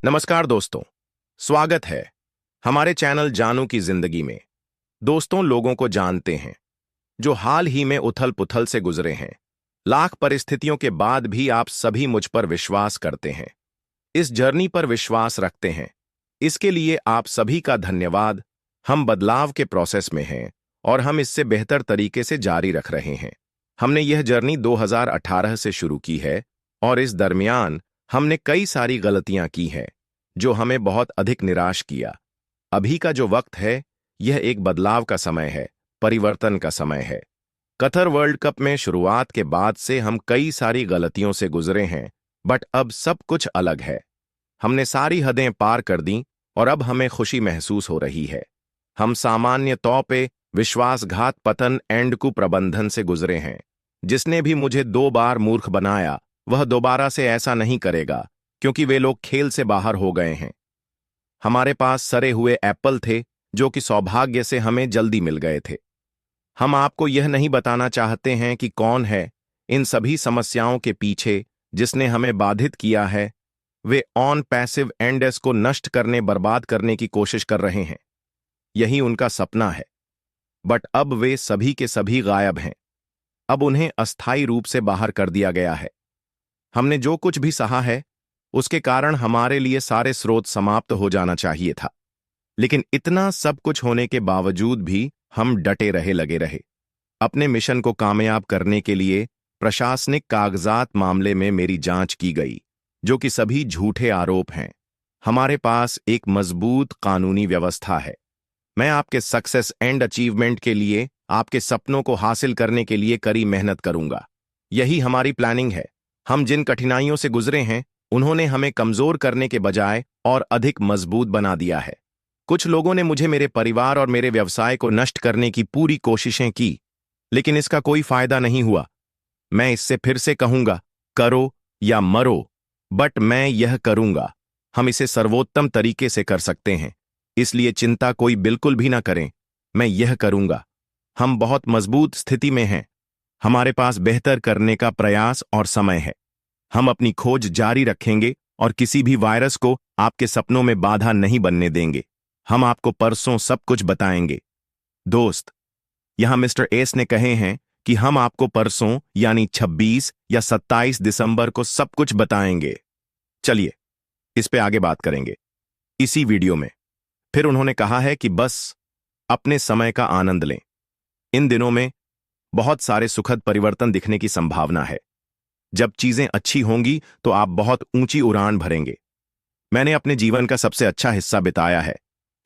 नमस्कार दोस्तों, स्वागत है हमारे चैनल जानू की जिंदगी में। दोस्तों, लोगों को जानते हैं जो हाल ही में उथल पुथल से गुजरे हैं। लाख परिस्थितियों के बाद भी आप सभी मुझ पर विश्वास करते हैं, इस जर्नी पर विश्वास रखते हैं। इसके लिए आप सभी का धन्यवाद। हम बदलाव के प्रोसेस में हैं और हम इससे बेहतर तरीके से जारी रख रहे हैं। हमने यह जर्नी 2018 से शुरू की है और इस दरमियान हमने कई सारी गलतियां की हैं जो हमें बहुत अधिक निराश किया। अभी का जो वक्त है, यह एक बदलाव का समय है, परिवर्तन का समय है। कतर वर्ल्ड कप में शुरुआत के बाद से हम कई सारी गलतियों से गुजरे हैं, बट अब सब कुछ अलग है। हमने सारी हदें पार कर दी और अब हमें खुशी महसूस हो रही है। हम सामान्य तौर पे विश्वासघात, पतन एंड कुप्रबंधन से गुजरे हैं। जिसने भी मुझे 2 बार मूर्ख बनाया, वह दोबारा से ऐसा नहीं करेगा, क्योंकि वे लोग खेल से बाहर हो गए हैं। हमारे पास सड़े हुए एप्पल थे जो कि सौभाग्य से हमें जल्दी मिल गए थे। हम आपको यह नहीं बताना चाहते हैं कि कौन है इन सभी समस्याओं के पीछे जिसने हमें बाधित किया है। वे ऑन पैसिव एंडेस को नष्ट करने, बर्बाद करने की कोशिश कर रहे हैं। यही उनका सपना है, बट अब वे सभी के सभी गायब हैं। अब उन्हें अस्थायी रूप से बाहर कर दिया गया है। हमने जो कुछ भी सहा है, उसके कारण हमारे लिए सारे स्रोत समाप्त हो जाना चाहिए था। लेकिन इतना सब कुछ होने के बावजूद भी हम डटे लगे रहे। अपने मिशन को कामयाब करने के लिए प्रशासनिक कागजात मामले में मेरी जांच की गई, जो कि सभी झूठे आरोप हैं। हमारे पास एक मजबूत कानूनी व्यवस्था है। मैं आपके सक्सेस एंड अचीवमेंट के लिए, आपके सपनों को हासिल करने के लिए कड़ी मेहनत करूंगा। यही हमारी प्लानिंग है। हम जिन कठिनाइयों से गुजरे हैं, उन्होंने हमें कमजोर करने के बजाय और अधिक मजबूत बना दिया है। कुछ लोगों ने मुझे, मेरे परिवार और मेरे व्यवसाय को नष्ट करने की पूरी कोशिशें की, लेकिन इसका कोई फायदा नहीं हुआ। मैं इससे फिर से कहूंगा, करो या मरो, बट मैं यह करूंगा। हम इसे सर्वोत्तम तरीके से कर सकते हैं, इसलिए चिंता कोई बिल्कुल भी ना करें। मैं यह करूंगा। हम बहुत मजबूत स्थिति में हैं। हमारे पास बेहतर करने का प्रयास और समय है। हम अपनी खोज जारी रखेंगे और किसी भी वायरस को आपके सपनों में बाधा नहीं बनने देंगे। हम आपको परसों सब कुछ बताएंगे। दोस्त, यहां मिस्टर एस ने कहे हैं कि हम आपको परसों यानी 26 या 27 दिसंबर को सब कुछ बताएंगे। चलिए इस पे आगे बात करेंगे इसी वीडियो में। फिर उन्होंने कहा है कि बस अपने समय का आनंद लें। इन दिनों में बहुत सारे सुखद परिवर्तन दिखने की संभावना है। जब चीजें अच्छी होंगी तो आप बहुत ऊंची उड़ान भरेंगे। मैंने अपने जीवन का सबसे अच्छा हिस्सा बिताया है।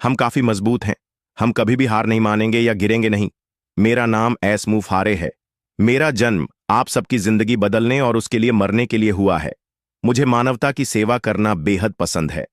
हम काफी मजबूत हैं। हम कभी भी हार नहीं मानेंगे या गिरेंगे नहीं। मेरा नाम एस मुफारे है। मेरा जन्म आप सबकी जिंदगी बदलने और उसके लिए मरने के लिए हुआ है। मुझे मानवता की सेवा करना बेहद पसंद है।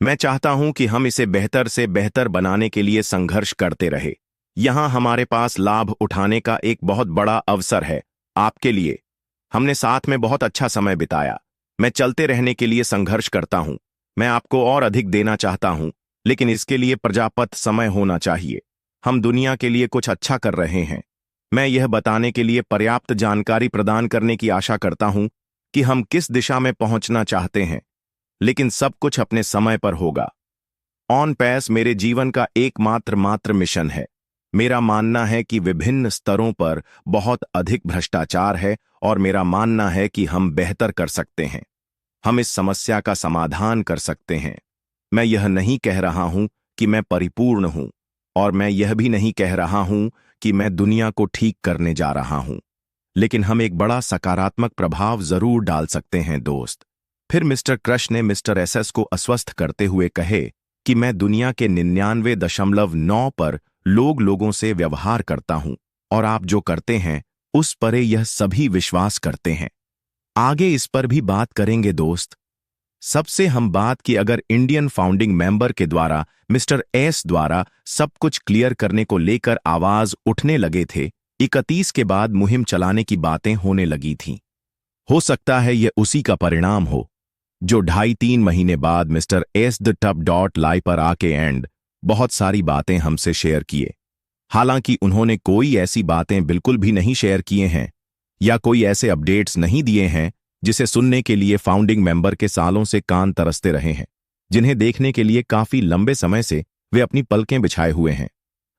मैं चाहता हूं कि हम इसे बेहतर से बेहतर बनाने के लिए संघर्ष करते रहे। यहां हमारे पास लाभ उठाने का एक बहुत बड़ा अवसर है आपके लिए। हमने साथ में बहुत अच्छा समय बिताया। मैं चलते रहने के लिए संघर्ष करता हूं। मैं आपको और अधिक देना चाहता हूं, लेकिन इसके लिए पर्याप्त समय होना चाहिए। हम दुनिया के लिए कुछ अच्छा कर रहे हैं। मैं यह बताने के लिए पर्याप्त जानकारी प्रदान करने की आशा करता हूं कि हम किस दिशा में पहुंचना चाहते हैं, लेकिन सब कुछ अपने समय पर होगा। ऑन पैस मेरे जीवन का एकमात्र मिशन है। मेरा मानना है कि विभिन्न स्तरों पर बहुत अधिक भ्रष्टाचार है और मेरा मानना है कि हम बेहतर कर सकते हैं। हम इस समस्या का समाधान कर सकते हैं। मैं यह नहीं कह रहा हूं कि मैं परिपूर्ण हूं और मैं यह भी नहीं कह रहा हूं कि मैं दुनिया को ठीक करने जा रहा हूं, लेकिन हम एक बड़ा सकारात्मक प्रभाव जरूर डाल सकते हैं दोस्त। फिर मिस्टर क्रश ने मिस्टर एसएस को अस्वस्थ करते हुए कहे कि मैं दुनिया के 99.9 पर लोगों से व्यवहार करता हूं और आप जो करते हैं उस पर यह सभी विश्वास करते हैं। आगे इस पर भी बात करेंगे दोस्त। सबसे हम बात की, अगर इंडियन फाउंडिंग मेंबर के द्वारा मिस्टर एस द्वारा सब कुछ क्लियर करने को लेकर आवाज उठने लगे थे, 31 के बाद मुहिम चलाने की बातें होने लगी थीं। हो सकता है यह उसी का परिणाम हो जो 2.5-3 महीने बाद मिस्टर एस द टप डॉट लाई पर आके एंड बहुत सारी बातें हमसे शेयर किए। हालांकि उन्होंने कोई ऐसी बातें बिल्कुल भी नहीं शेयर किए हैं या कोई ऐसे अपडेट्स नहीं दिए हैं जिसे सुनने के लिए फाउंडिंग मेंबर के सालों से कान तरसते रहे हैं। जिन्हें देखने के लिए काफी लंबे समय से वे अपनी पलकें बिछाए हुए हैं।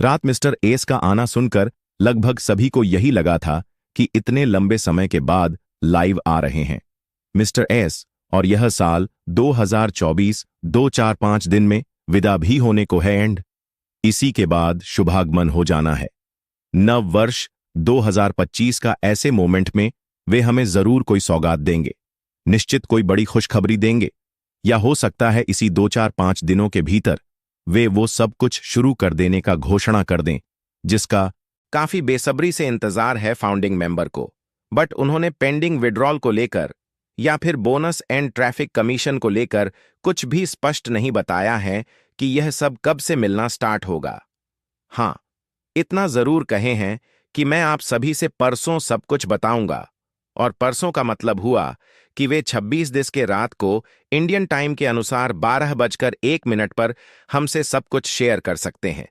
रात मिस्टर एस का आना सुनकर लगभग सभी को यही लगा था कि इतने लंबे समय के बाद लाइव आ रहे हैं मिस्टर एस, और यह साल 2024 2-4-5 दिन में विदा भी होने को है एंड इसी के बाद शुभागमन हो जाना है। नव वर्ष 2025 का ऐसे मोमेंट में वे हमें जरूर कोई सौगात देंगे, निश्चित कोई बड़ी खुशखबरी देंगे, या हो सकता है इसी 2-4-5 दिनों के भीतर वे वो सब कुछ शुरू कर देने का घोषणा कर दें जिसका काफी बेसब्री से इंतजार है फाउंडिंग मेंबर को। बट उन्होंने पेंडिंग विड्रॉल को लेकर या फिर बोनस एंड ट्रैफिक कमीशन को लेकर कुछ भी स्पष्ट नहीं बताया है कि यह सब कब से मिलना स्टार्ट होगा। हाँ, इतना जरूर कहे हैं कि मैं आप सभी से परसों सब कुछ बताऊंगा, और परसों का मतलब हुआ कि वे 26 दिस के रात को इंडियन टाइम के अनुसार 12:01 पर हमसे सब कुछ शेयर कर सकते हैं।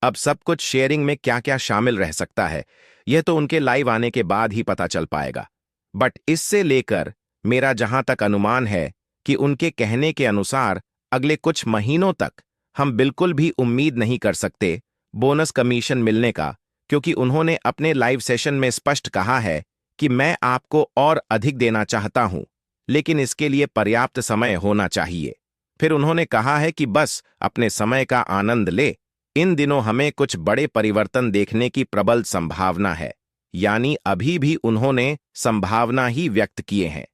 अब सब कुछ शेयरिंग में क्या क्या शामिल रह सकता है यह तो उनके लाइव आने के बाद ही पता चल पाएगा, बट इससे लेकर मेरा जहां तक अनुमान है कि उनके कहने के अनुसार अगले कुछ महीनों तक हम बिल्कुल भी उम्मीद नहीं कर सकते बोनस कमीशन मिलने का, क्योंकि उन्होंने अपने लाइव सेशन में स्पष्ट कहा है कि मैं आपको और अधिक देना चाहता हूं, लेकिन इसके लिए पर्याप्त समय होना चाहिए। फिर उन्होंने कहा है कि बस अपने समय का आनंद ले, इन दिनों हमें कुछ बड़े परिवर्तन देखने की प्रबल संभावना है, यानी अभी भी उन्होंने संभावना ही व्यक्त किए हैं।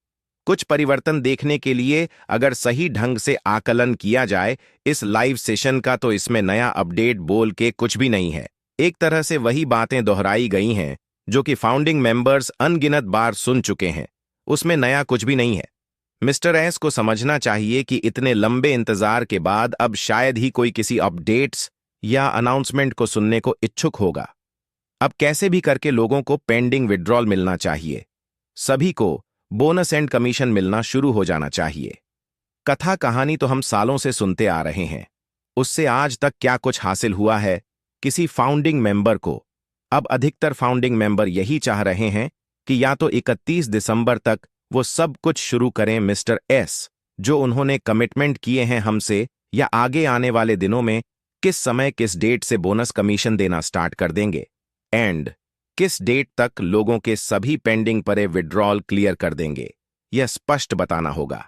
कुछ परिवर्तन देखने के लिए अगर सही ढंग से आकलन किया जाए इस लाइव सेशन का, तो इसमें नया अपडेट बोल के कुछ भी नहीं है। एक तरह से वही बातें दोहराई गई हैं जो कि फाउंडिंग मेंबर्स अनगिनत बार सुन चुके हैं, उसमें नया कुछ भी नहीं है। मिस्टर एस को समझना चाहिए कि इतने लंबे इंतजार के बाद अब शायद ही कोई किसी अपडेट्स या अनाउंसमेंट को सुनने को इच्छुक होगा। अब कैसे भी करके लोगों को पेंडिंग विड्रॉल मिलना चाहिए, सभी को बोनस एंड कमीशन मिलना शुरू हो जाना चाहिए। कथा कहानी तो हम सालों से सुनते आ रहे हैं, उससे आज तक क्या कुछ हासिल हुआ है किसी फाउंडिंग मेंबर को। अब अधिकतर फाउंडिंग मेंबर यही चाह रहे हैं कि या तो 31 दिसंबर तक वो सब कुछ शुरू करें मिस्टर एस जो उन्होंने कमिटमेंट किए हैं हमसे, या आगे आने वाले दिनों में किस समय किस डेट से बोनस कमीशन देना स्टार्ट कर देंगे एंड किस डेट तक लोगों के सभी पेंडिंग पड़े विड्रॉल क्लियर कर देंगे, यह स्पष्ट बताना होगा।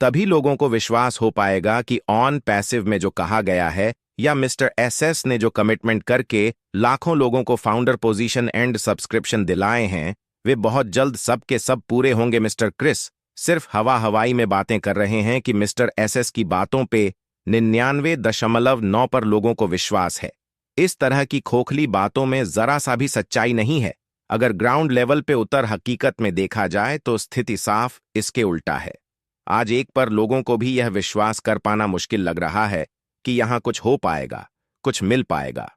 तभी लोगों को विश्वास हो पाएगा कि ऑन पैसिव में जो कहा गया है या मिस्टर एसएस ने जो कमिटमेंट करके लाखों लोगों को फाउंडर पोजीशन एंड सब्सक्रिप्शन दिलाए हैं, वे बहुत जल्द सब के सब पूरे होंगे। मिस्टर क्रिस सिर्फ हवाई में बातें कर रहे हैं कि मिस्टर एसएस की बातों पे 99.9 पर लोगों को विश्वास है। इस तरह की खोखली बातों में जरा सा भी सच्चाई नहीं है। अगर ग्राउंड लेवल पे उतर हकीकत में देखा जाए तो स्थिति साफ इसके उल्टा है। आज एक पर लोगों को भी यह विश्वास कर पाना मुश्किल लग रहा है कि यहां कुछ हो पाएगा, कुछ मिल पाएगा।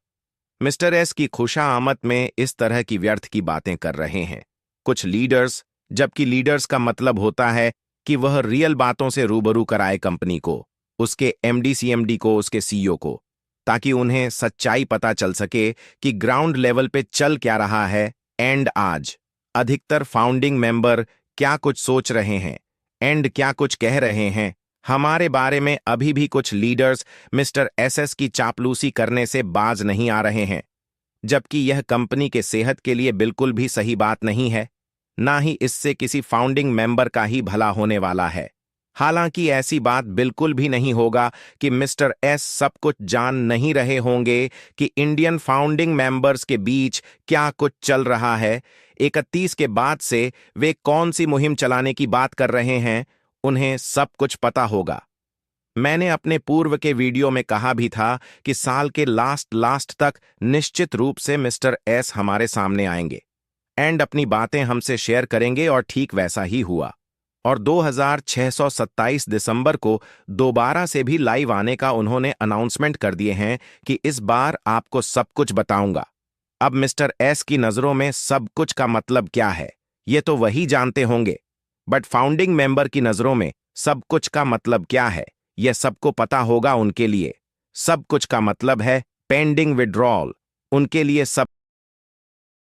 मिस्टर एस की खुशामद में इस तरह की व्यर्थ की बातें कर रहे हैं कुछ लीडर्स, जबकि लीडर्स का मतलब होता है कि वह रियल बातों से रूबरू कराए कंपनी को, उसके एमडी सीएमडी को, उसके सीईओ को, ताकि उन्हें सच्चाई पता चल सके कि ग्राउंड लेवल पे चल क्या रहा है। एंड आज अधिकतर फाउंडिंग मेंबर क्या कुछ सोच रहे हैं एंड क्या कुछ कह रहे हैं हमारे बारे में, अभी भी कुछ लीडर्स मिस्टर एसएस की चापलूसी करने से बाज नहीं आ रहे हैं, जबकि यह कंपनी के सेहत के लिए बिल्कुल भी सही बात नहीं है, ना ही इससे किसी फाउंडिंग मेंबर का ही भला होने वाला है। हालांकि ऐसी बात बिल्कुल भी नहीं होगा कि मिस्टर एस सब कुछ जान नहीं रहे होंगे कि इंडियन फाउंडिंग मेंबर्स के बीच क्या कुछ चल रहा है। 31 के बाद से वे कौन सी मुहिम चलाने की बात कर रहे हैं, उन्हें सब कुछ पता होगा। मैंने अपने पूर्व के वीडियो में कहा भी था कि साल के लास्ट तक निश्चित रूप से मिस्टर एस हमारे सामने आएंगे एंड अपनी बातें हमसे शेयर करेंगे, और ठीक वैसा ही हुआ। और 2627 दिसंबर को दोबारा से भी लाइव आने का उन्होंने अनाउंसमेंट कर दिए हैं कि इस बार आपको सब कुछ बताऊंगा। अब मिस्टर एस की नजरों में सब कुछ का मतलब क्या है ये तो वही जानते होंगे, बट फाउंडिंग मेंबर की नजरों में सब कुछ का मतलब क्या है यह सबको पता होगा। उनके लिए सब कुछ का मतलब है पेंडिंग विड्रॉल, उनके लिए सब